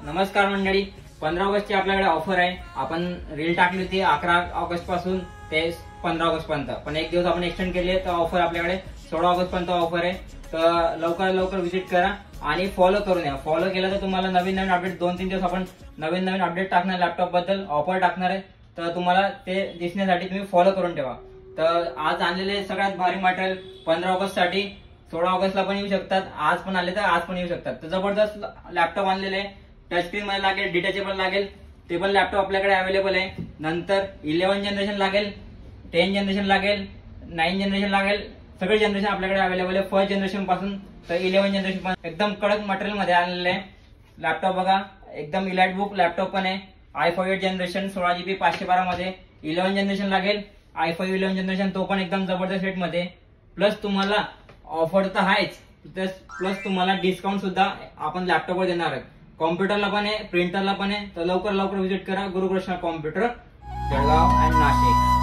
नमस्कार मंडळी, 15 ऑगस्टची आपल्याकडे ऑफर आहे. आपण रील टाकली होती 11 ऑगस्ट पासून ते 15 ऑगस्ट पर्यंत, पण एक दिवस आपण एक्सटेंड केली तर ऑफर आपल्याकडे 16 ऑगस्ट पर्यंत ऑफर आहे. तर लवकर लवकर व्हिजिट करा आणि फॉलो करून या. फॉलो केलं तर तुम्हाला नवीन नवीन अपडेट 2-3 दिवस आपण नवीन नवीन अपडेट टाकणार, लॅपटॉप बद्दल ऑफर टाकणार आहे. तर तुम्हाला ते दिसण्यासाठी तुम्ही फॉलो करून ठेवा. तर आज आणलेले सगळ्यात भारी मटेरियल 15 ऑगस्ट साठी, 16 ऑगस्टला पण येऊ शकतात, आज पण आले तर आज पण येऊ शकतात. तर जबरदस्त लॅपटॉप आणलेले आहे. टच स्क्रीन मध्ये लागेल, डिटॅचेबल लागेल, ते पण लॅपटॉप आपल्याकडे अवेलेबल आहे. नंतर 11 जनरेशन लागेल, 10 जनरेशन लागेल, 9 जनरेशन लागेल, सगळे जनरेशन आपल्याकडे अवेलेबल आहे. फर्स्ट जनरेशन पासून तर 11 जनरेशन पण एकदम कडक मटेरियल मध्ये आणलेले आहे. लॅपटॉप बघा, एकदम इलाइट बुक लॅपटॉप पण आहे. i5 8 जनरेशन 16GB 512 मध्ये. 11 जनरेशन लागेल, i5 11 जनरेशन, तो पण एकदम जबरदस्त रेट मध्ये. प्लस तुम्हाला ऑफर तर आहेच, प्लस तुम्हाला डिस्काउंट सुद्धा आपण लॅपटॉपवर देणार आहे. कॉम्प्युटरला पण आहे, प्रिंटरला पण आहे. तर लवकर लवकर व्हिजिट करा गुरुकृष्णा कॉम्प्युटर, जळगाव आणि नाशिक.